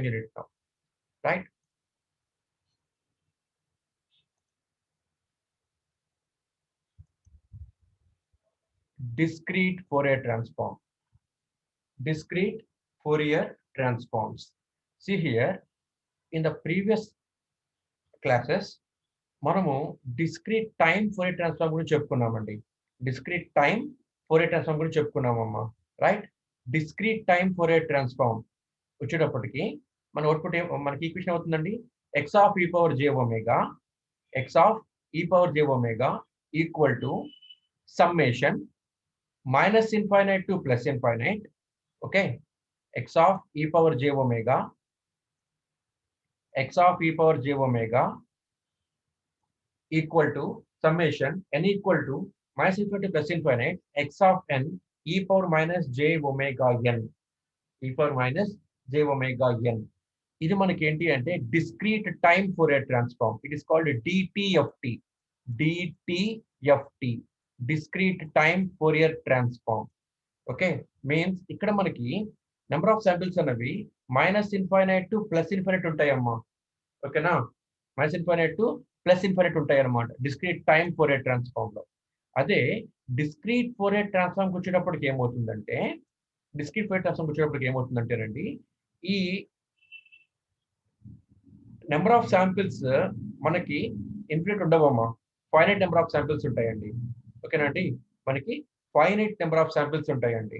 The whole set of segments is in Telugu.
unit term, right? Discrete Fourier transform. Discrete Fourier transforms. See here, in the previous classes, మనము discrete time Fourier transform గురించి చెప్పుకున్నామండి. Discrete time Fourier transform గురించి చెప్పుకున్నామమ్మా, right? Discrete time Fourier transform వచ్చేటప్పటికి మన అవుట్పుట్ మనకి ఈక్వేషన్ అవుతుందండి, x of e power j omega, x of e power j omega equal to summation minus infinite to plus infinite, okay, x of e power j omega, x of e power j omega equal to summation n equal to minus infinity plus infinite x of n e power minus j omega n, e power minus j omega n. ఇది మనకి ఏంటి అంటే discrete time Fourier transform. It is called DTFT. DTFT, discrete time Fourier transform. Okay, means ఇక్కడ మనకి నెంబర్ ఆఫ్ శాంపిల్స్ అనేవి minus infinite to plus infinite ఉంటాయమ్మా. ఓకేనా, minus infinite to plus infinite ఉంటాయి అన్నమాట డిస్క్రీట్ టైం ఫోరియర్ ట్రాన్స్ఫార్మ్ లో. అదే డిస్క్రీట్ ఫోరియర్ ట్రాన్స్ఫార్మ్ వచ్చేటప్పటికి ఏమవుతుందంటే, డిస్క్రీట్ ఫోరియర్ ట్రాన్స్ఫార్మ్ వచ్చేటప్పటికి ఏమవుతుందంటేనండి, ఈ నెంబర్ ఆఫ్ శాంపిల్స్ మనకి ఇన్ఫినిట్ ఉండవమ్మా, ఫైనైట్ నెంబర్ ఆఫ్ శాంపిల్స్ ఉంటాయండి. ఓకేనా అండి, మనకి ఫైనైట్ నెంబర్ ఆఫ్ శాంపిల్స్ ఉంటాయండి,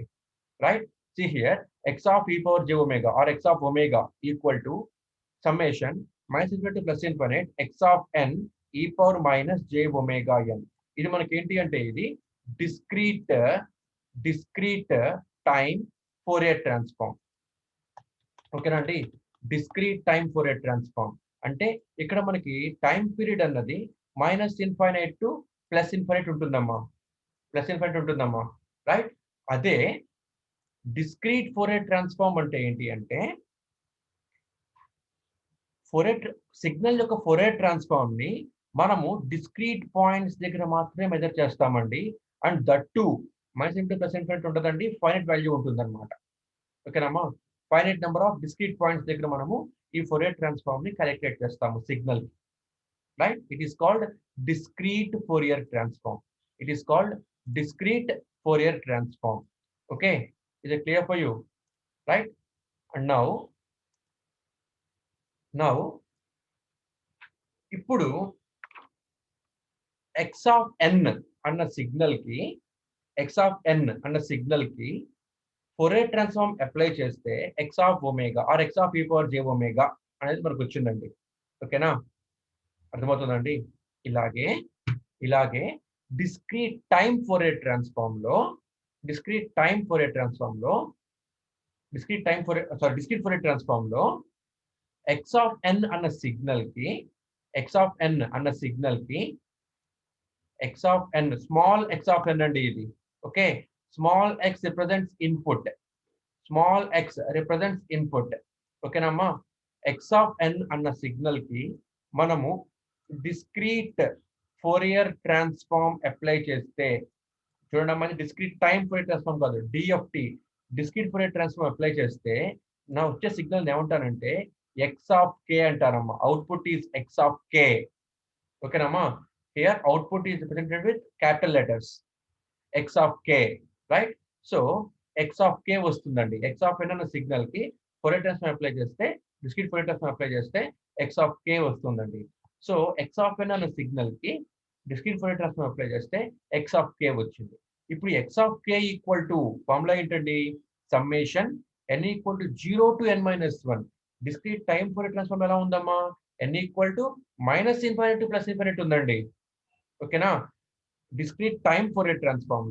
right? See here x of e power j omega or x of omega equal to summation minus infinity plus infinite x of n e power minus j omega n. ఇది మనకి ఏంటి అంటే ఇది డిస్క్రీట్ టైం ఫోరియర్ ట్రాన్స్ఫార్మ్. ఓకేనా అండి, డిస్క్రీట్ టైం ఫోరియర్ ట్రాన్స్ఫార్మ్ అంటే ఇక్కడ మనకి టైం పీరియడ్ అన్నది minus infinite to plus infinite ఉంటుందమ్మా, ప్లస్ ఇన్ఫైనైట్ ఉంటుందమ్మా, రైట్? అదే డిస్క్రీట్ ఫోరియర్ ట్రాన్స్ఫార్మ్ అంటే ఏంటి అంటే, ఫోరియర్ సిగ్నల్ యొక్క ఫోరియర్ ట్రాన్స్ఫార్మ్ ని మనము డిస్క్రీట్ పాయింట్స్ దగ్గర మాత్రమే మెజర్ చేస్తామండి. And that to minus into plus infinite ఉంటుందండి, ఫైనైట్ వాల్యూ ఉంటుందన్నమాట. ఓకేనమ్మా, finite number of discrete points దగ్గర మనము ఈ ఫోరియర్ ట్రాన్స్ఫార్మ్ ని క్యాలిక్యులేట్ చేస్తాము signal, right? It is called discrete Fourier transform. It is called discrete Fourier transform. Okay, is it clear for you, right? And now ఇప్పుడు x of n అన్న సిగ్నల్ కి, x of n అన్న సిగ్నల్ కి ఫోరియర్ ట్రాన్స్ఫార్మ్ అప్లై చేస్తే x of omega or x of e power j omega అనేది మనకు వచ్చిందండి. ఓకేనా, అర్థమవుతుందండి? ఇలాగే డిస్క్రీట్ టైం ఫోరియర్ ట్రాన్స్ఫార్మ్ లో డిస్క్రీట్ ఫోరియర్ ట్రాన్స్ఫార్మ్ లో x of n అన్న సిగ్నల్ కి x of n, small x of n అండి ఇది. Okay, small x represents input, ఓకేనమ్మా? x of n అన్న సిగ్నల్ కి మనము డిస్క్రీట్ ఫోరియర్ ట్రాన్స్ఫార్మ్ అప్లై చేస్తే, చూడమ్మా, డిస్క్రీట్ టైం ఫోరియర్ ట్రాన్స్ఫార్మ్ కాదు, DFT, discrete Fourier transform apply చేస్తే నా వచ్చే సిగ్నల్ ఏమంటానంటే x of k అంటారమ్మా. Output is x of k. ఓకేనమ్మా, here output is represented with capital letters x of k, right? So x of k వస్తుందండి. x of n అన్న సిగ్నల్ కి ఫోరియర్ ట్రాన్స్ఫార్మ్ అప్లై చేస్తే, డిస్క్రీట్ ఫోరియర్ ట్రాన్స్ఫార్మ్ అప్లై చేస్తే x of k వస్తుందండి. సో x of n అన్న సిగ్నల్ కి డిస్క్రీట్ ఫోరియర్ ట్రాన్స్ఫార్మ్ అప్లై చేస్తే x of k వచ్చింది. ఇప్పుడు x of k equal to formula ఏంటండి, summation n equal to 0 to n minus 1. Discrete time Fourier transform ఎలా ఉందమ్మా, n equal to minus infinite to plus infinite ఉందండి. ఓకేనా, డిస్క్రీట్ టైం ఫోరియర్ ట్రాన్స్ఫార్మ్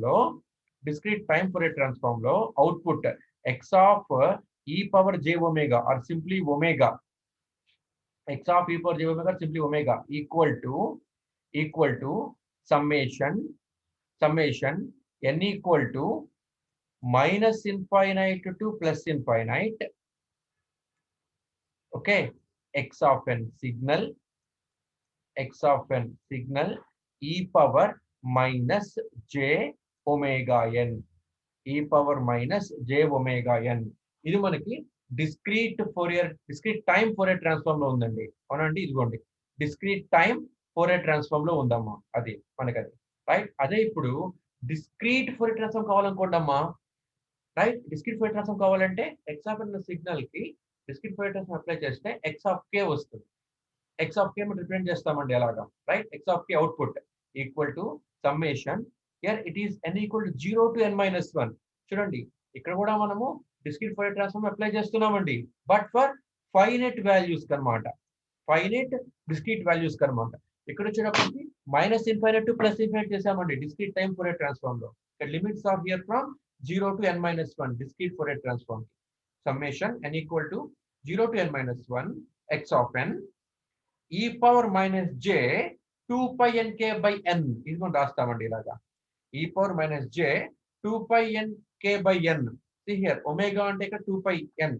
లో output x of e power j omega or simply omega, x of e power j omega or simply omega equal to summation n equal to minus infinite to plus infinite, okay, x of n signal e power minus j omega n, ఇది మనకి డిస్క్రీట్ టైం ఫోరియర్ ట్రాన్స్ఫార్మ్ లో ఉందండి. అవునండి, ఇదిగోండి డిస్క్రీట్ టైం ఫోరియర్ ట్రాన్స్ఫార్మ్ లో ఉందమ్మా. అది మనకి అది రైట్. అదే ఇప్పుడు డిస్క్రీట్ ఫోరియర్ ట్రాన్స్ఫార్మ్ కావాలనుకోండమ్మా, రైట్. డిస్క్రీట్ ఫోరియర్ ట్రాన్స్ఫార్మ్ కావాలంటే ఎక్స్ ఆఫ్ ఎన్ సిగ్నల్ కి డిస్క్రీట్ ఫోరియర్ ట్రాన్స్ఫార్మ్ అప్లై చేస్తే ఎక్స్ ఆఫ్ కే వస్తుంది. ఎక్స్ ఆఫ్ కే మనం రిప్రజెంట్ చేస్తామండి అలాగా, right. X of K output equal to summation, here it is n equal to 0 to n-1. చూడండి, ఇక్కడ కూడా మనము డిస్క్రీట్ ఫోరియర్ ట్రాన్స్ఫార్మ్ అప్లై చేస్తున్నామండి, బట్ ఫర్ ఫైనైట్ వాల్యూస్ అన్నమాట. ఫైనైట్ డిస్క్రీట్ వాల్యూస్ అన్నమాట. ఇక్కడ వచ్చేటప్పటికి -∞ టు +∞ చేసామండి డిస్క్రీట్ టైం ఫోరియర్ ట్రాన్స్ఫార్మ్ లో. ఇక్కడ limits are here from 0 to n-1 discrete Fourier transform. Summation n equal to 0 to n-1 x of n e power minus j 2 pi nk by n. ఇది మనం రాస్తామండి ఇలాగా, e power minus j 2 pi nk by n. See here, omega అంటే ఇక్కడ 2 pi n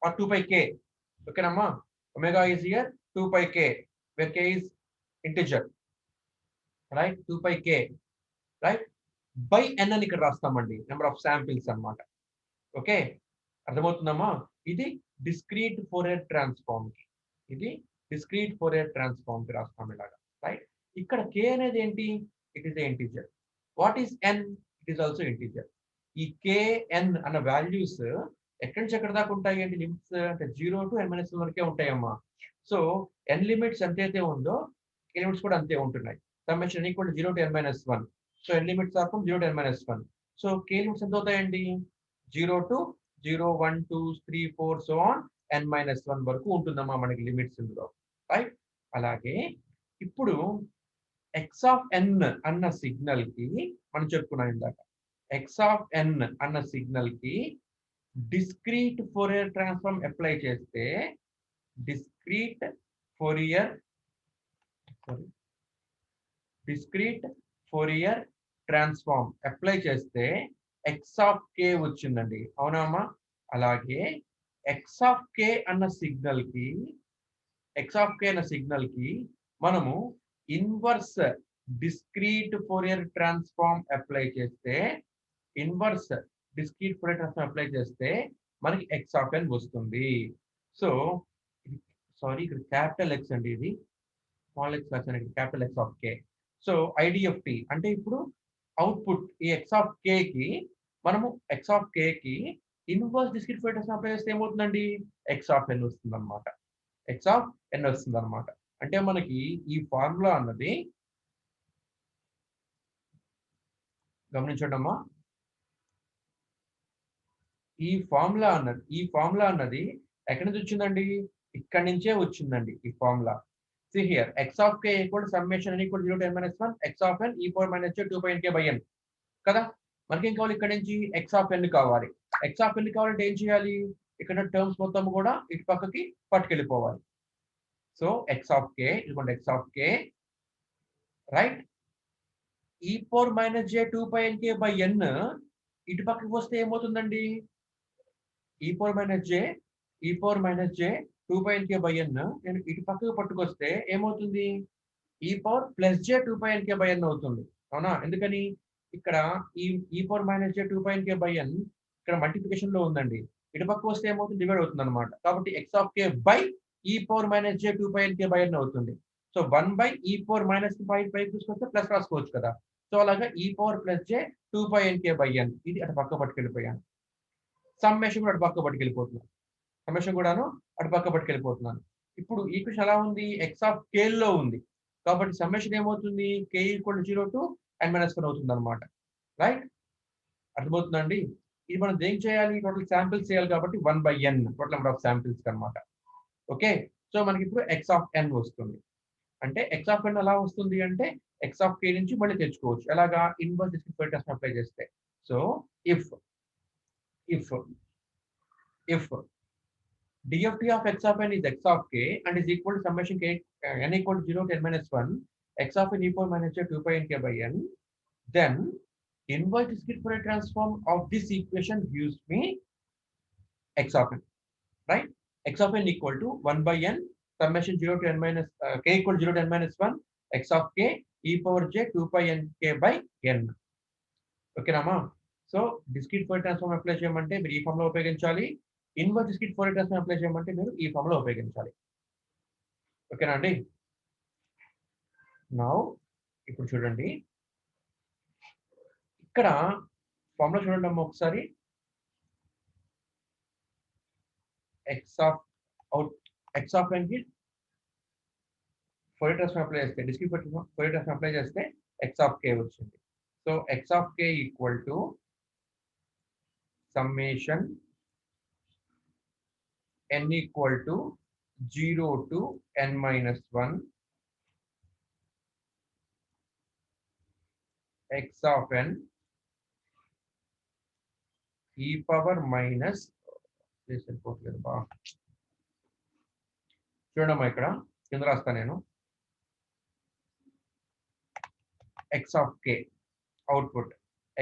or 2 pi k. ఓకేనమ్మా, omega is here 2 pi k, where k is integer, right? 2 pi k, right? by n అని ఇక్కడ రాస్తామండి, నెంబర్ ఆఫ్ శాంపిల్స్ అన్నమాట. ఓకే, అర్థమవుతుందమ్మా? ఇది డిస్క్రీట్ ఫోరియర్ ట్రాన్స్ఫార్మ్ కి, ఇది డిస్క్రీట్ ఫోరియర్ ట్రాన్స్ఫార్మ్ కి రాస్తాం ఇలాగా, రైట్. ఇక్కడ k అనేది ఏంటి? It is integer. What is n? It is also integer. ఈ k n అన్న వాల్యూస్ ఎక్కడి నుంచి ఎక్కడ దాకా ఉంటాయి అంటే లిమిట్స్ అంటే 0 టు n-1 వరకే ఉంటాయమ్మా. సో n లిమిట్స్ ఎంతైతే ఉందో k లిమిట్స్ కూడా అంతే ఉంటున్నాయి. Summation equal to 0 to n-1. So n limits are from 0 to n-1. So k limits ఎంత అవుతాయండి? 0 టు 0, 1, 2, 3, 4 సో ఆన్ n-1 వరకు ఉంటుందమ్మా మనకి లిమిట్స్ ఇందులో, రైట్. అలాగే ఇప్పుడు ఎక్స్ ఆఫ్ ఎన్ అన్న సిగ్నల్ కి మనం చెప్పుకున్నాం ఇందాక, ఎక్స్ ఆఫ్ ఎన్ అన్న సిగ్నల్ కి డిస్క్రీట్ ఫోరియర్ ట్రాన్స్ఫార్మ్ అప్లై చేస్తే డిస్క్రీట్ ఫోరియర్ ట్రాన్స్ఫార్మ్ అప్లై చేస్తే ఎక్స్ ఆఫ్ కే వచ్చిందండి, అవునా అమ్మా? అలాగే ఎక్స్ ఆఫ్ కే అన్న సిగ్నల్ కి మనము inverse discrete Fourier transform apply చేస్తే మనకి ఎక్స్ ఆఫ్ ఎన్ వస్తుంది. సో సారీ, ఇక్కడ క్యాపిటల్ ఎక్స్ అండి, ఇది స్మాల్ ఎక్స్ వచ్చాను, capital X of K. So IDFT అంటే ఇప్పుడు అవుట్పుట్ ఈ ఎక్స్ ఆఫ్ కే కి మనము ఎక్స్ ఆఫ్ కే కి inverse discrete Fourier transform apply చేస్తే ఏమవుతుందండి? ఎక్స్ ఆఫ్ ఎన్ వస్తుంది అనమాట, ఎక్స్ ఆఫ్ ఎన్ వస్తుంది అనమాట. అంటే మనకి ఈ ఫార్ములా అన్నది గమనించండి అమ్మా, ఈ ఫార్ములా అన్నది ఎక్కడి నుంచి వచ్చిందండి? ఇక్కడి నుంచే వచ్చిందండి ఈ formula. See here, x of k equal to summation n equal to 0 to n-1 x of n e power minus j 2 pi nk by n కదా. మనకి ఏం కావాలి? ఇక్కడ నుంచి x of n కావాలి. x of n కావాలంటే ఏం చేయాలి? ఇక్కడ టర్మ్స్ మొత్తం కూడా ఇటు పక్కకి పట్టుకెళ్ళిపోవాలి. సో x of k ఇదిగోండి, x of k right, e power minus j 2 pi nk by n ఇటు పక్కకి వస్తే ఏమవుతుందండి? e power minus j 2 pi nk by n నేను ఇటు పక్కకు పట్టుకొస్తే ఏమవుతుంది? e power plus j 2 pi nk by n అవుతుంది, అవునా? ఎందుకని? ఇక్కడ ఈ e power minus j 2 pi nk by n ఇక్కడ మల్టిప్లికేషన్ లో ఉందండి, ఇటు పక్క వస్తే ఏమవుతుంది? డివైడ్ అవుతుంది అనమాట. కాబట్టి x of k by e power minus j 2 pi nk by n అవుతుంది. So 1 by e power minus పై తీసుకొస్తే ప్లస్ రాసుకోవచ్చు కదా. సో అలాగా e power plus j 2 pi nk by n ఇది అటు పక్క పట్టుకెళ్ళిపోయాను. సమ్మేషన్ కూడా అటు పక్క పట్టుకెళ్ళిపోతున్నాను, ఇప్పుడు ఈక్వేషన్ ఎలా ఉంది? ఎక్స్ ఆఫ్ కే లో ఉంది కాబట్టి సమ్మేషన్ ఏమవుతుంది? k equal to 0 to n-1 అవుతుంది అనమాట, రైట్. అర్థమవుతుందండి? ఇది మనం దేనికి చేయాలి? టోటల్ శాంపిల్స్ చేయాలి కాబట్టి 1/n total number of samples అనమాట. ఓకే, సో మనకి ఇప్పుడు ఎక్స్ ఆఫ్ ఎన్ వస్తుంది. అంటే ఎక్స్ ఆఫ్ ఎన్ ఎలా వస్తుంది అంటే ఎక్స్ ఆఫ్ కే నుంచి మళ్ళీ తెచ్చుకోవచ్చు, ఎలాగా? Inverse discrete Fourier transform apply చేస్తే. So if DFT of x of n is x of k and is equal to summation k n equal to 0 to n-1 x of n e power minus j 2 pi nk by n, then inverse discrete Fourier transform of this equation gives me x of n, right? X of n equal to 1/n summation 0 to n-, k equal to 0 to n-1 x of k e power j 2 pi nk by n. ఓకేనామా? So discrete Fourier transform apply చేయమంటే మీరు ఈ ఫార్ములా ఉపయోగించాలి. Inverse discrete Fourier transform apply చేయమంటే మీరు ఈ ఫార్ములా ఉపయోగించాలి. ఓకేనా అండి? నౌ ఇప్పుడు చూడండి, ఇక్కడ ఫార్ములా చూడండి అమ్మ ఒకసారి. ఎక్స్ ఆఫ్ n కి ఫోరియర్ ట్రాన్స్ఫార్మ్ అప్లై చేస్తే, డిస్క్రీట్ ఫోరియర్ ట్రాన్స్ఫార్మ్ అప్లై చేస్తే ఎక్స్ ఆఫ్ k వచ్చింది. So X of k equal to summation n equal to 0 to n minus 1 x of n e power minus చూడమ్మా ఇక్కడ కింద రాస్తా నేను. X of K output,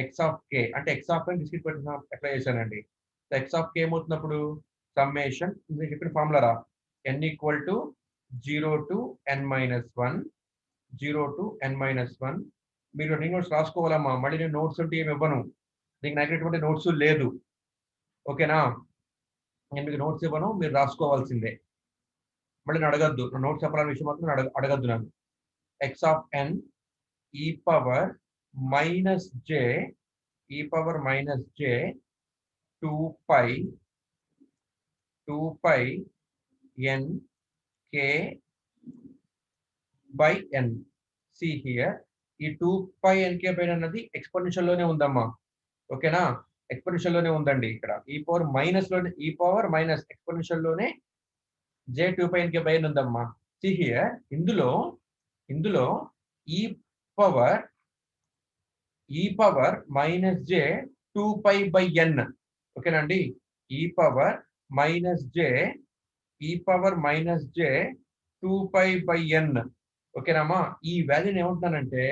X of K అంటే X of n discrete Fourier apply చేశానండి. సో ఎక్స్ ఆఫ్ కే ఏమవుతున్నప్పుడు సమ్మేషన్ మీరు చెప్పిన ఫార్ములా రా, n equal to 0 to n minus 1 0 to n minus 1. మీరు రన్నింగ్ నోట్స్ రాసుకోవాలమ్మా, మళ్ళీ నేను నోట్స్ ఉంటే ఏమి ఇవ్వను, దీనికి నాకు ఎటువంటి నోట్స్ లేదు. ఓకేనా? నేను మీకు నోట్స్ ఇవ్వను, మీరు రాసుకోవాల్సిందే. మళ్ళీ నేను అడగద్దు, నోట్స్ చెప్పాలనే విషయం మాత్రం అడగద్దు నన్ను. X of n e power minus j 2 pi n k by n. See here, ఈ 2 pi n k by n అన్నది ఎక్స్పోనెన్షియల్ లోనే ఉందమ్మా. ఓకేనా? ఎక్స్పోనెన్షియల్ లోనే ఉందండి. ఇక్కడ ఈ పవర్ మైనస్ ఎక్స్పోనెన్షియల్ లోనే j 2 pi n k by n ఉందమ్మా. See here, ఇందులో ఈ power minus j 2 pi by n. ఓకేనండి? ఈ power minus j 2 pi by n. ఓకేనమ్మా? ఈ వాల్యూని ఏమంటున్నానంటే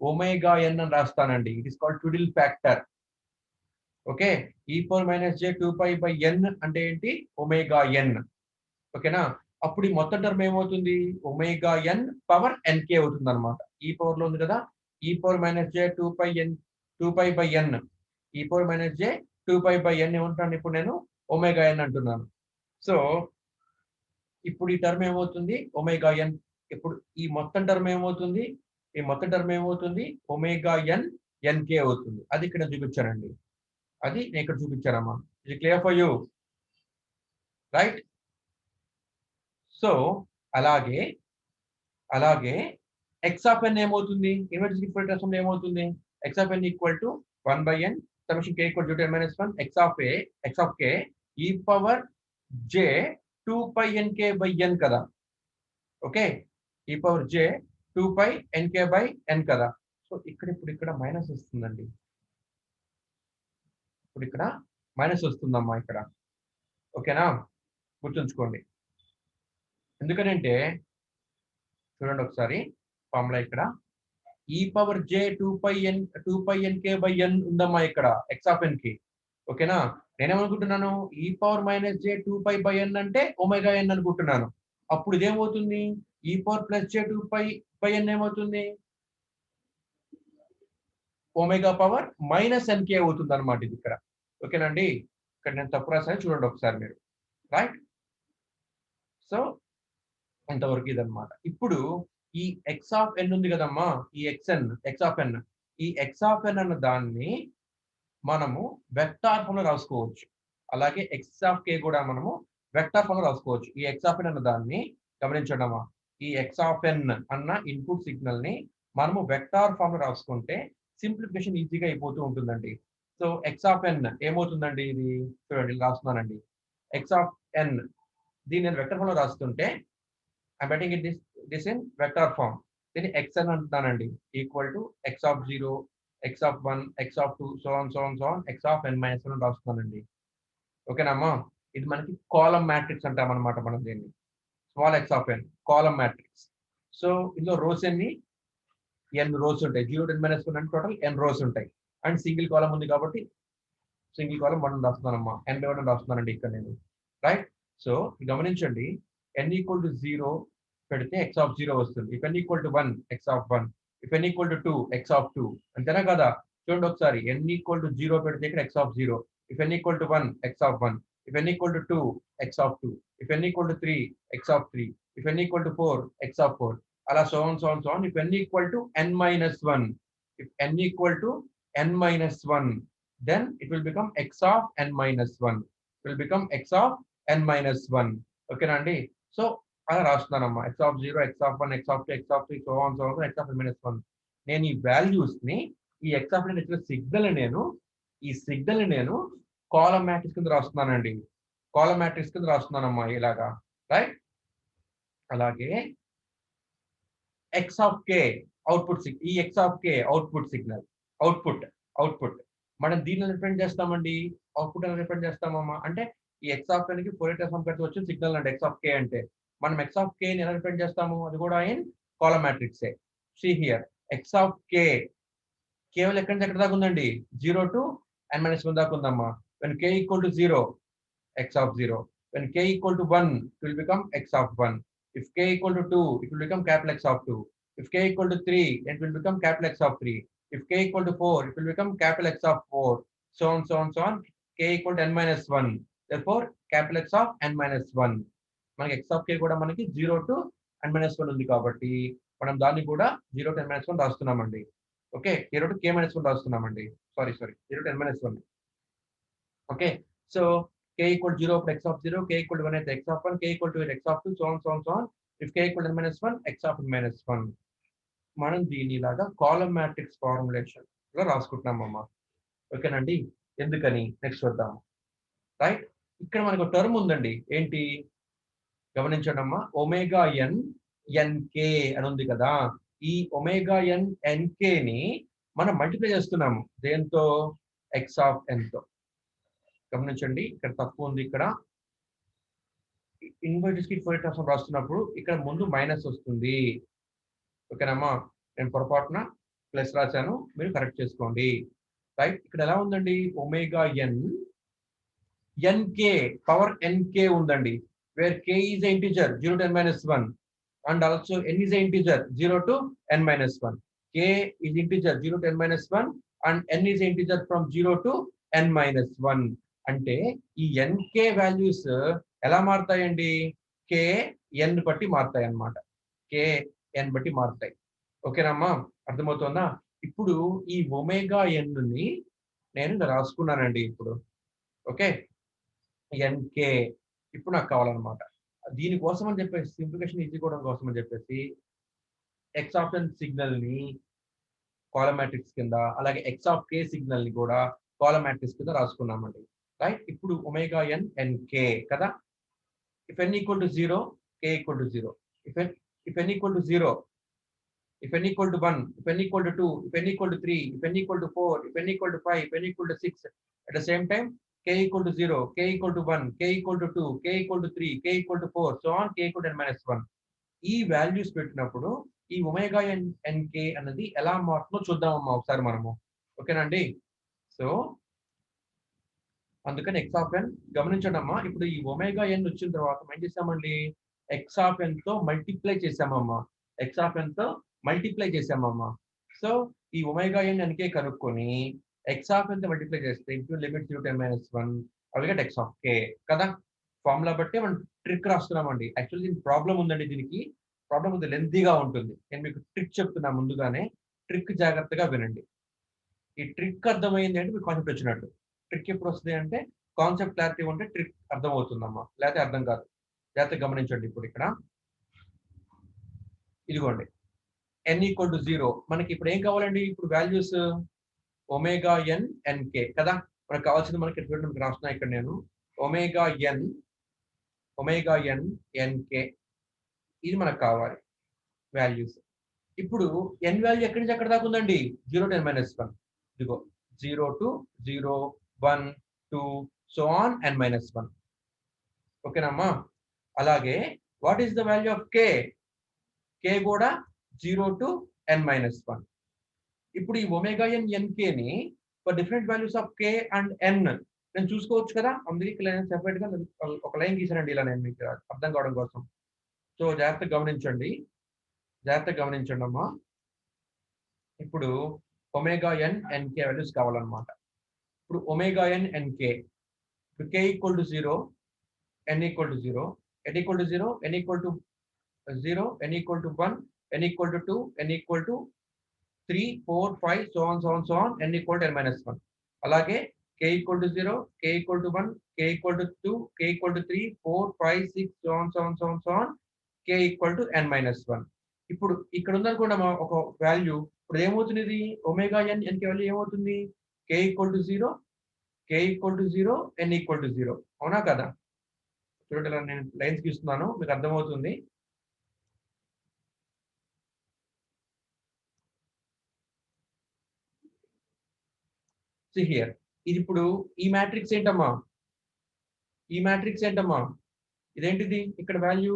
ఒమేగా n అని రాస్తానండి. It is called twiddle factor. Okay, ఈ power minus j 2 pi by n అంటే ఏంటి? Omega n. ఓకేనా? అప్పుడు ఈ మొత్తం టర్మ్ ఏమవుతుంది? ఒమేగా n పవర్ nk అవుతుంది అనమాట. ఈ పవర్ లో ఉంది కదా, ఈ power minus j 2 pi by n, ఈ power minus j 2 pi by n ఏమంటున్నాను ఇప్పుడు నేను? ఒమేగా n అంటున్నాను. సో ఇప్పుడు ఈ టర్మ్ ఏమవుతుంది? Omega n. ఇప్పుడు ఈ మొత్తం టర్మ్ ఏమవుతుంది? ఒమేగా n nk అవుతుంది. అది ఇక్కడ చూపించానండి, అది నేను ఇక్కడ చూపించానమ్మా. ఇది clear for you, right? So అలాగే ఎక్స్ ఆఫ్ n ఏమవుతుంది? ఇన్వర్స్ డిస్క్రీట్ ఫోరియర్ ట్రాన్స్ఫార్మ్ ఏమవుతుంది? X of n equal to 1 by n summation k equal to 0 to n minus 1 X of k ఈ power j 2 pi nk by n కదా. ఓకే, ఈ power j 2 pi nk by n కదా. సో ఇప్పుడు ఇక్కడ మైనస్ వస్తుందండి. ఇప్పుడు ఇక్కడ మైనస్ వస్తుందమ్మా ఇక్కడ. ఓకేనా? గుర్తుంచుకోండి. ఎందుకంటే చూడండి ఒకసారి ఫార్ములా, ఇక్కడ ఈ power j 2 pi nk by n ఉందమ్మా ఇక్కడ ఎక్స్ ఆఫ్ n కి. ఓకేనా? నేనేమనుకుంటున్నాను? ఈ power minus j 2 pi by n అంటే ఒమేగా n అనుకుంటున్నాను. అప్పుడు ఇదేమవుతుంది? ఈ power plus j 2 pi by n ఏమవుతుంది? ఒమేగా పవర్ మైనస్ nk అవుతుంది అనమాట ఇది ఇక్కడ. ఓకేనండి? ఇక్కడ నేను తప్పు రాసాను, చూడండి ఒకసారి మీరు, రైట్? సో ఇంతవరకు ఇదన్నమాట. ఇప్పుడు ఈ ఎక్స్ ఆఫ్ n ఉంది కదమ్మా, ఈ ఎక్స్ ఆఫ్ n, ఈ ఎక్స్ ఆఫ్ n అన్న దాన్ని మనము వెక్టార్ ఫామ్ లో రాసుకోవచ్చు. అలాగే ఎక్స్ ఆఫ్ k కూడా మనము వెక్టార్ ఫామ్ లో రాసుకోవచ్చు. ఈ ఎక్స్ ఆఫ్ n అన్న దాన్ని గమనించడమా, ఈ ఎక్స్ ఆఫ్ n అన్న ఇన్పుట్ సిగ్నల్ ని మనము వెక్టార్ ఫామ్ లో రాసుకుంటే సింప్లిఫికేషన్ ఈజీగా అయిపోతూ ఉంటుందండి. సో ఎక్స్ ఆఫ్ n ఏమవుతుందండి? ఇది చూడండి రాస్తున్నానండి. ఎక్స్ ఆఫ్ n దీన్ని నేను వెక్టర్ ఫామ్ లో రాస్తుంటే I'm writing it this in vector form. దీన్ని xn అంటున్నానండి, ఈక్వల్ టు x ఆఫ్ 0, x ఆఫ్ 1, x ఆఫ్ 2, so on x of n minus 1 రాస్తున్నానండి. ఓకేనమ్మా? ఇది మనకి కాలమ్ మ్యాట్రిక్స్ అంటాం అనమాట మనం దీన్ని. Small x of n column matrix. So ఇందులో రోస్ ఎన్ని? n రోస్ ఉంటాయి. 0 to n minus 1 అంటే టోటల్ n రోస్ ఉంటాయి. అండ్ సింగిల్ కాలమ్ ఉంది కాబట్టి సింగిల్ కాలమ్ 1 రాస్తున్నానమ్మా, n by 1 రాస్తున్నానండి ఇక్కడ నేను, రైట్? సో గమనించండి, n ఈక్వల్ టు 0 పెడితే x ఆఫ్ 0 వస్తుంది. If n equal to 1 x ఆఫ్ 1, if n equal to 2 x ఆఫ్ 2, అంతేనా కదా? చూడండి ఒకసారి, n ఈక్వల్ టు 0 పెడితే ఇక్కడ x ఆఫ్ 0, if n equal to 1 x ఆఫ్ 1, if n equal to 2, x of 2, if n equal to 3, x of 3, if n equal to 4, x of 4, ala so on, so on, so on. If n equal to n minus 1, if n equal to n minus 1, then it will become x of n minus 1. It will become x of n minus 1. Okay, Nandi? So, అలా రాస్తున్నానమ్మా x of 0, x of 1, x of 2, x of 3, so on, so on, x of n minus 1. నేను ఈ వాల్యూస్ ని ఈ x of n ఇచ్చిన సిగ్నల్ నేను కాలమ్ మ్యాట్రిక్స్ కింద రాస్తున్నానండి. కాలమ్ మ్యాట్రిక్స్ కింద రాస్తున్నానమ్మా ఇలాగా, రైట్? అలాగే x of k అవుట్పుట్ ఈ x of k output signal, output మనం దీన్ని రిప్రజెంట్ చేస్తామండి. అవుట్పుట్ అని రిప్రజెంట్ చేస్తామమ్మా. అంటే ఈ x of n కి ఫోరియర్ ట్రాన్స్ఫార్మ్ కడితే వచ్చిన సిగ్నల్ అంటే x of k అంటే మనం x of k ని ఎలా రిప్రజెంట్ చేస్తాము? అది కూడా in column matrix. See here x of k కేవలం ఎక్కడి నుంచి ఎక్కడ దాకా ఉందండి? 0 to n minus 1 దాకా ఉందమ్మా. when k equal to 0, x of 0. when k equal to 1, it will become x of 1. if k equal to 2, it will become capital X of 2. if k equal to 3, it will become capital X of 3. if k equal to 4, it will become capital X of 4. So on, so on, so on. k equal to n minus 1. Therefore, capital X of n minus 1. మనకి x of k కూడా మనకి 0 to n minus 1 ఉంది కాబట్టి మనం దాన్ని కూడా 0 to n minus 1 రాస్తున్నామండి. ఓకే, 0 to k minus 1 రాస్తున్నామండి. Sorry 0 to n minus 1. Okay, so k equal to 0 for x of 0, k equal to 1 అయితే x of 1, k equal to 8 x of 2, so on, so on, so on. if k equal to n minus 1, x of n minus 1. మనం దీని ఇలాగా కాలమ్ మ్యాట్రిక్స్ ఫార్ములేషన్ లో రాసుకుంటున్నామమ్మా. ఓకేనండి? ఎందుకని నెక్స్ట్ చూద్దాము. రైట్, ఇక్కడ మనకు టర్మ్ ఉందండి. ఏంటి గమనించండి అమ్మా. ఒమేగా ఎన్ ఎన్కే అని ఉంది కదా. ఈ ఒమేగా ఎన్ ఎన్కే ని మనం మల్టిప్లై చేస్తున్నాము దేంతో? ఎక్స్ ఆఫ్ ఎన్ తో. గమనించండి, ఇక్కడ తప్పు ఉంది. ఇక్కడ ఇన్వర్స్ డిస్క్రీట్ ఫోరియర్ ట్రాన్స్ఫార్మ్ రాస్తున్నప్పుడు ఇక్కడ ముందు మైనస్ వస్తుంది. ఓకేనమ్మా, నేను పొరపాటున ప్లస్ రాశాను, మీరు కరెక్ట్ చేసుకోండి. రైట్, ఇక్కడ ఎలా ఉందండి? Omega N N K power N K ఉందండి. Where K is integer 0 to n minus 1 and also n is a integer 0 to n minus 1. k is integer 0 to n minus 1 and n is integer from 0 to n minus 1. అంటే ఈ nk వాల్యూస్ ఎలా మారుతాయండి? k n బట్టి మారుతాయి అన్నమాట. k n బట్టి మారుతాయి. ఓకేనమ్మా, అర్థమవుతుందా? ఇప్పుడు ఈ ఒమేగా ఎన్ ని నేను రాసుకున్నానండి ఇప్పుడు. ఓకే, nk ఇప్పుడు నాకు కావాలన్నమాట. దీనికోసం అని చెప్పేసి సింప్లిఫికేషన్ ఈజీ కూడా కోసం అని చెప్పేసి ఎక్స్ ఆఫ్ ఎన్ సిగ్నల్ ని కాలమ్ మ్యాట్రిక్స్ కింద, అలాగే ఎక్స్ ఆఫ్ కే సిగ్నల్ ని కూడా కాలమ్ మ్యాట్రిక్స్ కింద రాసుకున్నామండి. రైట్, ఇప్పుడు ఒమేగా ఎన్ ఎన్కే కదా. If N equal to 0, K equal to 0. If N equal to 0, if n equal to 1, if n equal to 2, if n equal to 3, if n equal to 4, if n equal to 5, if n equal to 6, at the same time k equal to 0, k equal to 1, k equal to 2, k equal to 3, k equal to 4, so on, k equal to n minus 1. ఈ వాల్యూస్ పెట్టినప్పుడు ఈ ఒమేగా ఎన్ ఎన్కే అన్నది ఎలా మారుతుందో చూద్దామమ్మా ఒకసారి మనము. ఓకేనండి? సో అందుకని ఎక్స్ ఆఫ్ ఎన్ గమనించండి అమ్మా. ఇప్పుడు ఈ ఒమేగా ఎన్ వచ్చిన తర్వాత ఏం చేసామండి? ఎక్స్ ఆఫ్ ఎన్ తో మల్టిప్లై చేసామమ్మా. ఎక్స్ ఆఫ్ ఎన్ తో మల్టిప్లై చేసామమ్మా. సో ఈ ఒమేగా ఎన్ ఎన్కే కనుక్కొని ఎక్స్ ఆఫ్ ఎన్ తో మల్టిప్లై చేస్తే into limit 0 to n minus 1 అలాగే ఎక్స్ ఆఫ్ కే కదా. ఫార్ములా బట్టి మనం ట్రిక్ రాస్తున్నామండి. యాక్చువల్లీ దీనికి ప్రాబ్లం ఉందండి. దీనికి ప్రాబ్లం ఉంది, లెంతీగా ఉంటుంది. నేను మీకు ట్రిక్ చెప్తున్నా ముందుగానే, ట్రిక్ జాగ్రత్తగా వినండి. ఈ ట్రిక్ అర్థమైంది అంటే మీకు కాన్సెప్ట్ వచ్చినట్టు. ట్రిక్ ఎప్పుడు వస్తుంది అంటే కాన్సెప్ట్ క్లారిటీ ఉంటే ట్రిక్ అర్థం అవుతుందమ్మా, లేకపోతే అర్థం కాదు. జాగ్రత్తగా గమనించండి. ఇప్పుడు ఇక్కడ ఇదిగోండి, n ఈక్వల్ టు 0. మనకి ఇప్పుడు ఏం కావాలండి? ఇప్పుడు వాల్యూస్ ఒమేగా ఎన్ ఎన్కే కదా. మనకు కావాల్సింది మనకి మీకు రాస్తున్నా ఇక్కడ నేను. ఒమేగా ఎన్ ఎన్కే ఇది మనకు కావాలి వాల్యూస్. ఇప్పుడు ఎన్ వాల్యూ ఎక్కడి నుంచి ఎక్కడ దాకా ఉందండి? 0 to n minus 1. ఇదిగో 0 to 0, 1, 2, so on n minus 1. ఓకేనమ్మా? అలాగే what is the value of K? K కూడా 0 to n minus 1. ఇప్పుడు ఈ ఒమేగా ఎన్ ఎన్కే ని for different values of K and N నేను చూసుకోవచ్చు కదా. అందుకే నేను సెపరేట్ గా ఒక లైన్ గీసానండి ఇలా, నేను మీకు అర్థం కావడం కోసం. సో జాగ్రత్తగా గమనించండి అమ్మా. ఇప్పుడు ఒమేగా ఎన్ ఎన్కే వాల్యూస్ కావాలన్నమాట. ఇప్పుడు omega N N K k equal to 0, n equal to 0, n equal to 0, n equal to 0, n equal to 1, n equal to 2, n equal to 3, 4, 5, so on, so on, so on, n equal to n minus 1. అలాగే k equal to 0, k equal to 1, k equal to 2, k equal to 3, 4, 5, 6, so on, so on, so on, so on, k equal to n minus 1. ఇప్పుడు ఇక్కడ ఉందనుకోండి ఒక వాల్యూ. ఇప్పుడు ఏమవుతుంది ఇది ఒమేగా n n కి వాల్యూ ఏమవుతుంది k equal to 0, k equal to 0, n equal to 0. అవునా కదా? చూడండి ఇలా నేను లైన్స్ గీస్తున్నాను, మీకు అర్థమవుతుంది. See here. ఇది ఇప్పుడు ఈ మ్యాట్రిక్స్ ఏంటమ్మా? ఈ మ్యాట్రిక్స్ ఏంటమ్మా? ఇదేంటిది? ఇక్కడ value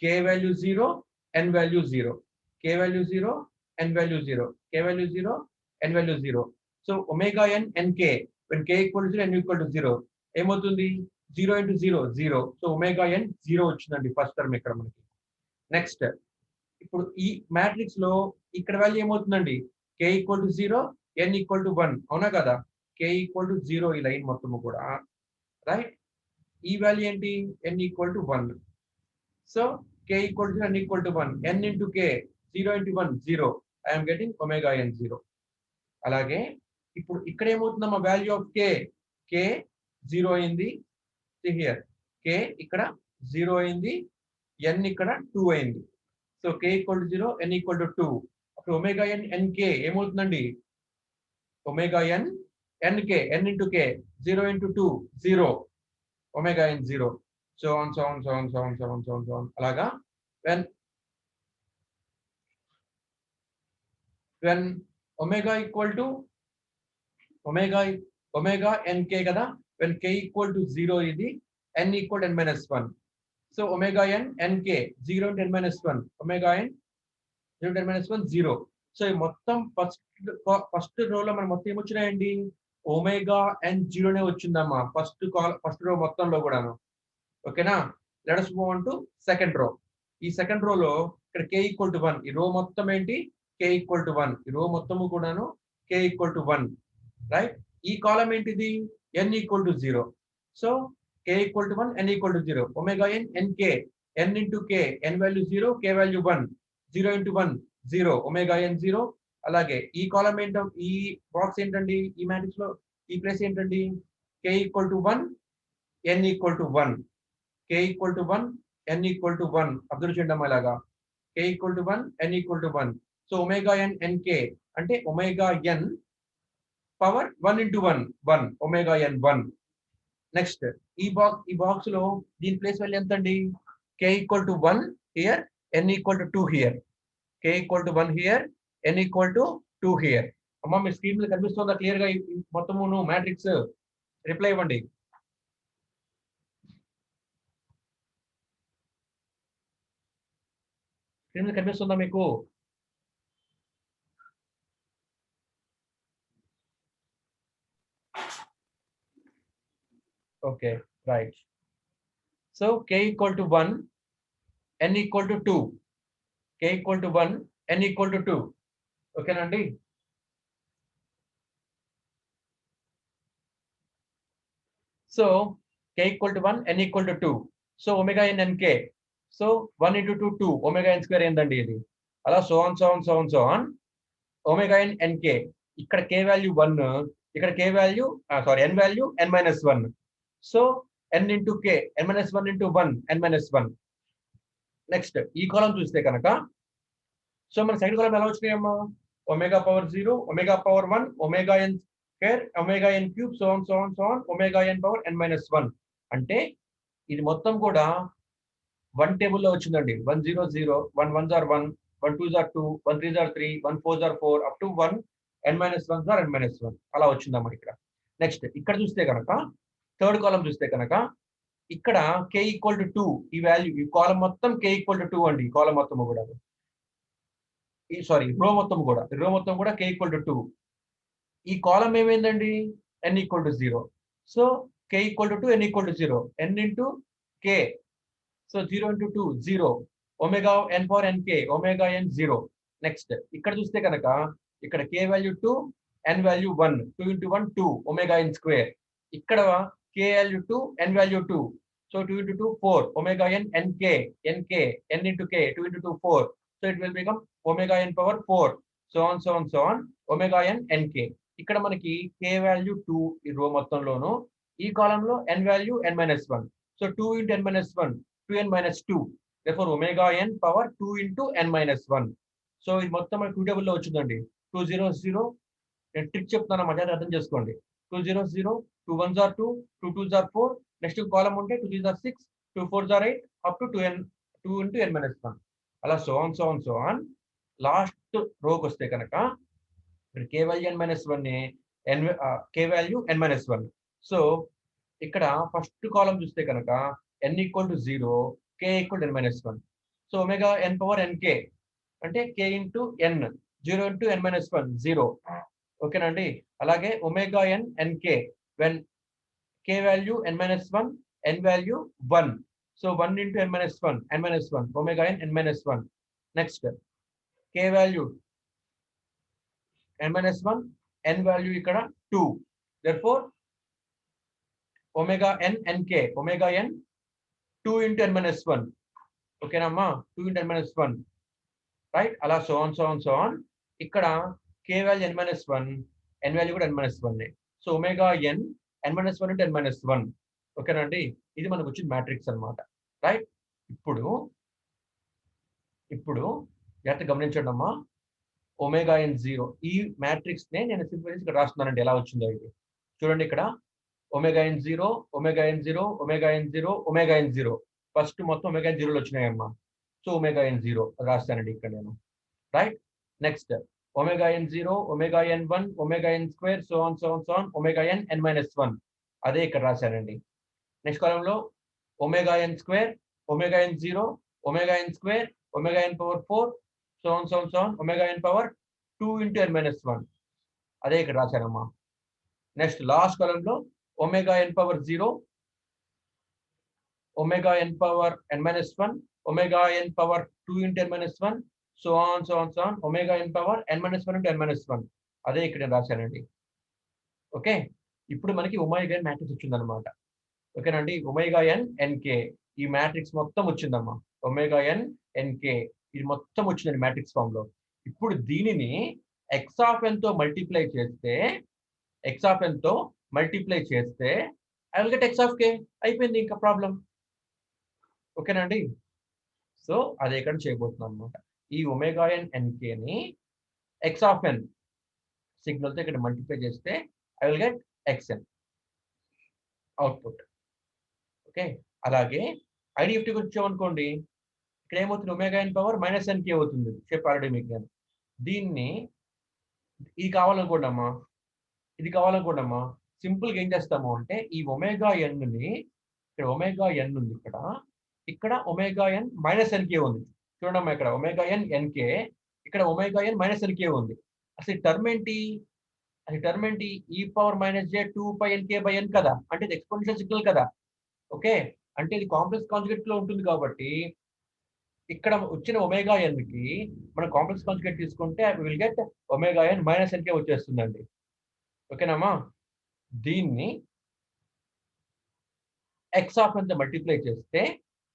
k value 0, n value 0, k value 0, n value 0, k value 0, n value 0. So omega n nk when k equal to 0, n equal to 0 ఏమవుతుంది? 0 into 0 0. సో ఒమేగా n 0 వచ్చిందండి ఫస్ట్ టర్మ్ ఇక్కడ మనకి. నెక్స్ట్ ఇప్పుడు ఈ మ్యాట్రిక్స్ లో ఇక్కడ వాల్యూ ఏమవుతుందండి? k equal to 0, n equal to 1. అవునా కదా? k equal to 0 ఈ లైన్ మొత్తము కూడా, రైట్? ఈ వాల్యూ ఏంటి? n equal to 1. So k equal to n equal to 1, n into k, 0 into 1 0. I am getting omega n 0. అలాగే ఇప్పుడు ఇక్కడ ఏమవుతుందమ్మా? వాల్యూ ఆఫ్ k 0 అయింది. See here, k ఇక్కడ 0 అయింది, n ఇక్కడ 2 అయింది. So k equal to 0, n equal to 2. అప్పుడు ఒమేగా n nk ఏమవుతుందండి? Omega n nk, n into k, 0 into 2 0, omega n 0, so on, so on, so on, so on, so on, so on, so on. అలాగా when omega equal to omega nk కదా, when k equal to 0 ఇది, n equal to n minus 1. So omega n nk 0 into n minus 1, omega n 0 into n minus 1 0. So ఈ మొత్తం ఫస్ట్ రోలో మనం మొత్తం ఏమొచ్చినాయండి? ఒమేగా n 0నే వచ్చిందమ్మా ఫస్ట్ రో మొత్తంలో కూడాను. ఓకేనా? Let us move on to second row. ఈ సెకండ్ రోలో ఇక్కడ k equal to 1, ఈ రో మొత్తం ఏంటి? k equal to 1, ఈ రో మొత్తము కూడాను k equal to 1, రైట్? ఈ కాలం ఏంటిది? n equal to 0. So k equal to 1, n equal to 0, omega n nk, n into k, n value 0, k value 1, 0 into 1 0, omega n 0. అలాగే ఈ కాలం ఏంటో, ఈ బాక్స్ ఏంటండి? ఈ మ్యాట్రిక్స్ లో ఈ ప్లేస్ ఏంటండి? k equal to 1, n equal to 1, k equal to 1, n equal to 1. Observe చేయండి అమ్మా ఇలాగా, k equal to 1, n equal to 1. So omega n nk అంటే omega n power 1 into 1 1, omega n 1. Next ఈ బాక్స్ లో దీని ప్లేస్ వాల్యూ ఎంత అండి? k equal to 1 here, n equal to 2 here, k equal to 1 here, n equal to 2 here. అమ్మా మీ స్క్రీన్ మీద కనిపిస్తుందా క్లియర్ గా మొత్తమును మ్యాట్రిక్స్? రిప్లై ఇవ్వండి. స్క్రీన్ మీద కనిపిస్తుందా మీకు? Okay, right. So k equal to 1, n equal to 2, k equal to 1, n equal to 2. ఓకేనండి? So k equal to 1, n equal to 2. So omega n nk, so 1 into 2 2, omega n square ఏందండి ఇది? అలా so on, so on, so on, so on, omega n nk. ఇక్కడ k వాల్యూ 1, ఇక్కడ k value n value n minus 1. So n into k, n minus 1 into 1, n minus 1. Next ఈ కాలం చూస్తే కనుక, సో మన సెకండ్ కాలం ఎలా వచ్చినాయమ్మా? Omega power 0, omega power 1, omega n square, omega n cube, so on, so on, so on, omega n power n minus 1. అంటే ఇది మొత్తం కూడా 1 టేబుల్లో వచ్చిందండి. 1 0 0, 1 1s are 1, 1 2s are 2, 1 3s are 3, 1 4s are 4, up to 1 n minus 1s are n minus 1. అలా వచ్చిందమ్మా ఇక్కడ. నెక్స్ట్ ఇక్కడ చూస్తే కనుక, థర్డ్ కాలం చూస్తే కనుక, ఇక్కడ k equal to 2, ఈ వాల్యూ, ఈ కాలం మొత్తం k equal to 2 అండి. ఈ కాలం మొత్తం కూడా, రో మొత్తం కూడా k equal to 2. ఈ కాలం ఏమైందండి? n equal to 0. So k equal to 2, n equal to 0, n into k, so 0 into 2 0, omega n power nk, omega n 0. Next ఇక్కడ చూస్తే కనుక, ఇక్కడ k value 2, n value 1, 2 into 1 2, omega n square. ఇక్కడ k value 2, n value 2. So 2 into 2, 4. Omega n, nk, nk, n into k, 2 into 2, 4. So it will become omega n power 4. So on, so on, so on. Omega n, nk. ఇక్కడ మనకి k వాల్యూ 2 ఈ రో మొత్తంలోను, ఈ కాలంలో n value n minus 1. So 2 into n minus 1, 2n minus 2. Therefore omega n power 2 into n minus 1. So ఇది మొత్తం మనకి 2 టేబుల్లో వచ్చిందండి. 2 0 0. నేను ట్రిక్ చెప్తాను, మధ్య అర్థం చేసుకోండి. 2 0 0, 2 1s are 2, 2 2s are 4. Next కాలం ఉంటే 2 3s are 6, 2 4s are 8, up to 2 into n minus 1. అలా so on, so on, so on. Last రోకి వస్తే కనుక k value n minus 1 k value n minus 1. So ఇక్కడ ఫస్ట్ కాలం చూస్తే కనుక n equal to 0, k equal to n minus 1. So omega n power nk అంటే k into n, 0 into n minus 1, 0. ఓకేనండి. అలాగే omega n nk when k value n minus 1, n value 1. So 1 into n minus 1, n minus 1, omega n n minus 1. Next k value n minus 1, n value ఇక్కడ 2. therefore omega n nk, omega n 2 into n minus 1. ఓకేనమ్మా, 2 into n minus 1. రైట్. అలా so on, so on, so on. ఇక్కడ k value n minus 1, n value కూడా n minus 1. So omega n n minus 1 into n minus 1. ఓకేనండి. ఇది మనకు వచ్చిన మ్యాట్రిక్స్ అన్నమాట. రైట్. ఇప్పుడు జాగ్రత్త గమనించండి అమ్మా. ఒమేగా n 0 ఈ మ్యాట్రిక్స్ నే నేను సింపుల్ ఇక్కడ రాస్తున్నానండి. ఎలా వచ్చిందో ఇది చూడండి. ఇక్కడ omega n 0, omega n 0, omega n 0, omega n 0. First మొత్తం ఒమేగా n 0 వచ్చినాయమ్మా. సో ఒమేగా n 0 రాస్తానండి ఇక్కడ నేను. Right. Next omega n 0, omega n 1, omega n square, so on, so on, so on, omega n n minus 1. అదే ఇక్కడ రాశానండి. నెక్స్ట్ కాలంలో omega n square, omega n 0, omega n square, omega n power 4, so on, so on, so on, omega n power 2 into n minus 1. అదే ఇక్కడ రాశానమ్మా. నెక్స్ట్ లాస్ట్ కాలంలో omega n power 0, omega n power n minus 1, omega n power 2 into n minus 1, so on, so on, so on, omega n power n minus 1 into n minus 1. అదే ఇక్కడ నేను రాశానండి. ఓకే. ఇప్పుడు మనకి ఒమేగా n మ్యాట్రిక్స్ వచ్చిందనమాట. ఓకేనండి. ఒమేగా n nk ఈ మ్యాట్రిక్స్ మొత్తం వచ్చిందమ్మా. ఒమేగా n nk ఇది మొత్తం వచ్చిందండి మ్యాట్రిక్స్ ఫామ్ లో. ఇప్పుడు దీనిని x ఆఫ్ n తో మల్టిప్లై చేస్తే, x ఆఫ్ n తో మల్టిప్లై చేస్తే I will get x of k. అయిపోయింది ఇంకా ప్రాబ్లం. ఓకేనండి. సో అదే ఇక్కడ చేయబోతున్నాం అనమాట. ఈ ఒమేగా n nk ని x ఆఫ్ n సిగ్నల్ తో ఇక్కడ మల్టిప్లై చేస్తే I will get xn output. Okay. అలాగే ఐడిఎఫ్టీ వచ్చామనుకోండి, ఇక్కడ ఏమవుతుంది, omega n power minus nk అవుతుంది. చెప్పాలండి మీకు నేను. దీన్ని ఇది కావాలనుకోండమ్మా, ఇది కావాలనుకోండమ్మా, సింపుల్ గా ఏం చేస్తాము అంటే ఈ ఒమేగా n ని, ఇక్కడ ఒమేగా n ఉంది, ఇక్కడ ఒమేగా n మైనస్ nk ఉంది. చూడమ్మా, ఇక్కడ ఒమేగా n nk, ఇక్కడ ఒమేగా n మైనస్ nk ఉంది. అసలు టర్మ్ ఏంటి, అది టర్మ్ ఏంటి, e power minus j 2 pi nk by n కదా, అంటే ఇది ఎక్స్పోనెన్షియల్ సిగ్నల్ కదా. ఓకే. అంటే ఇది కాంప్లెక్స్ కాంజుగేట్ లో ఉంటుంది కాబట్టి ఇక్కడ వచ్చిన ఒమేగా n కి మనం కాంప్లెక్స్ కాంజుగేట్ తీసుకుంటే will get omega n minus nk వచ్చేస్తుందండి. ఓకేనమ్మా. దీన్ని x ఆఫ్ n తో మల్టిప్లై చేస్తే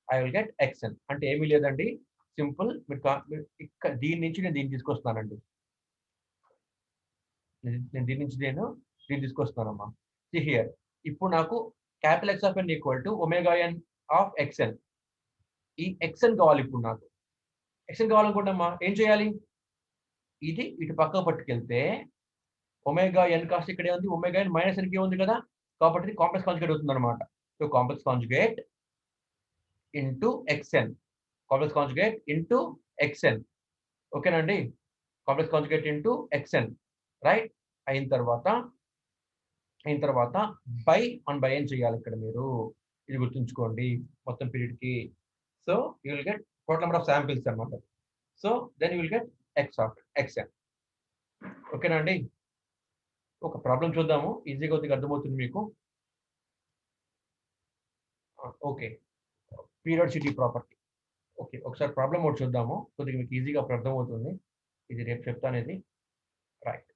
ఐ విల్ గెట్ xn. అంటే ఏమీ లేదండి, సింపుల్. ఇక్కడ దీని నుంచి నేను దీన్ని తీసుకొస్తానండి. నేను దీని నుంచి దీన్ని తీసుకొస్తానమ్మా. హియర్ ఇప్పుడు నాకు capital X of n equal to omega n of xn. ఈ xn కావాలి. ఇప్పుడు నాకు xn కావాలనుకుంటామా, ఏం చేయాలి, ఇది ఇటు పక్కకు పట్టుకెళ్తే ఒమేగా n కాస్ట్ ఇక్కడే ఉంది, ఒమేగా n మైనస్ nk ఉంది కదా, కాబట్టి కాంప్లెక్స్ కాంజుగేట్ అవుతుంది అనమాట. So complex conjugate into xn, complex conjugate into xn. ఓకేనండి. Complex conjugate into xn. Right. అయిన తర్వాత బై 1/n చేయాలి ఇక్కడ మీరు. ఇది గుర్తుంచుకోండి మొత్తం పీరియడ్ కి. So you will get total number of samples అన్నమాట. So then you will get x of xn. ఓకేనా అండి. ఒక ప్రాబ్లం చూద్దాము, ఈజీగా కొద్దిగా అర్థమవుతుంది మీకు. Okay, periodicity property. ఓకే, ఒకసారి ప్రాబ్లం ఒకటి చూద్దాము, కొద్దిగా మీకు ఈజీగా అప్పుడు అర్థమవుతుంది. ఇది రేపు చెప్తాను ఇది. రైట్,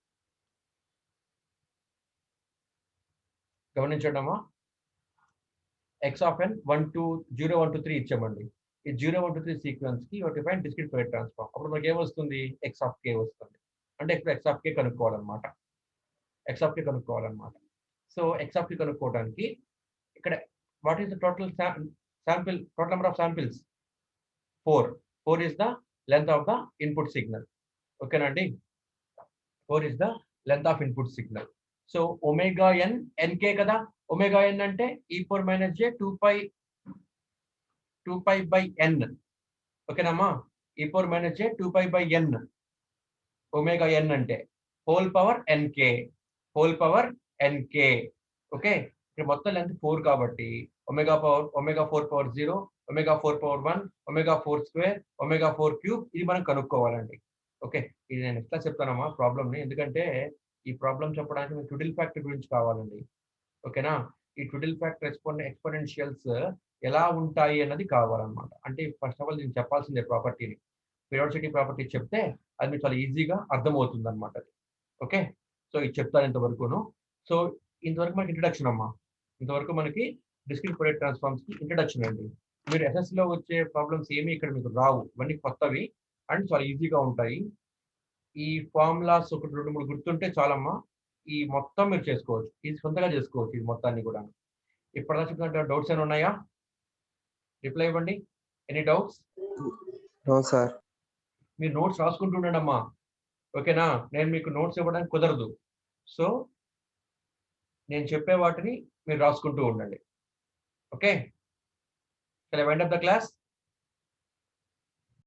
గమనించండి అమ్మా. ఎక్స్ ఆఫ్ ఎన్ 1 2 0 1 2 3 ఇచ్చామండి. ఈ 0 1 2 3 సీక్వెన్స్ కి డిఫైన్ డిస్క్రీట్ ఫోరియర్ ట్రాన్స్ఫార్మ్. అప్పుడు మనకి ఏమొస్తుంది? ఎక్స్ ఆఫ్ కే వస్తుంది. అంటే ఇప్పుడు ఎక్స్ ఆఫ్ కే కనుక్కోవాలన్నమాట. ఎక్స్ ఆఫ్ కే కనుక్కోవాలన్నమాట. సో ఎక్స్ ఆఫ్ కే కనుక్కోవడానికి ఇక్కడ what is the total sample, total number of samples 4. 4 is the length of the input signal. ఓకేనండి. 4 is the length of input signal. So omega N N K కదా. ఒమేగా ఎన్ అంటే e power minus j 2 pi by n. ఓకేనమ్మా. e power minus j 2 pi by n. Omega N అంటే whole power N K, whole power N K. Okay. ఇక్కడ మొత్తం లెంత్ 4 కాబట్టి omega 4 power 0, omega 4 power 1, omega 4 square, omega 4 cube ఇది మనం కనుక్కోవాలండి. ఓకే. ఇది నేను ఎట్లా చెప్తానమ్మా ప్రాబ్లమ్‌ని, ఎందుకంటే ఈ ప్రాబ్లమ్ చెప్పడానికి మీకు ట్విడిల్ ఫ్యాక్టర్ గురించి కావాలండి. ఓకేనా. ఈ ట్విడిల్ ఫ్యాక్టర్ ఎక్స్‌పోనెన్షియల్స్ ఎలా ఉంటాయి అన్నది కావాలన్నమాట. అంటే ఫస్ట్ ఆఫ్ ఆల్ నేను చెప్పాల్సిందే ప్రాపర్టీని. పీరియాడిసిటీ ప్రాపర్టీ చెప్తే అది మీకు చాలా ఈజీగా అర్థమవుతుందన్నమాట అది. ఓకే. సో ఇది చెప్తాను ఇంతవరకును. సో ఇంతవరకు మనకి ఇంట్రడక్షన్ అమ్మా. ఇంతవరకు మనకి డిస్క్రీట్ ఫోరియర్ ట్రాన్స్‌ఫార్మ్స్ కి ఇంట్రడక్షన్ అండి. మీరు ఎస్ఎస్‌లో వచ్చే ప్రాబ్లమ్స్ ఏమి ఇక్కడ మీకు రావు. ఇవన్నీ కొత్తవి అండ్ చాలా ఈజీగా ఉంటాయి. ఈ ఫార్ములాస్ ఒక 2, 3 గుర్తుంటే చాలమ్మా. ఈ మొత్తం మీరు చేసుకోవచ్చు. ఇది సొంతగా చేసుకోవచ్చు ఇది మొత్తాన్ని కూడా. ఇప్పటిదాకా చెప్పిన డౌట్స్ ఏమైనా ఉన్నాయా? రిప్లై ఇవ్వండి. Any doubts? No sir. మీరు నోట్స్ రాసుకుంటూ ఉండండి అమ్మా. ఓకేనా. నేను మీకు నోట్స్ ఇవ్వడానికి కుదరదు. సో నేను చెప్పే వాటిని మీరు రాసుకుంటూ ఉండండి. Okay. Shall I wind up the class?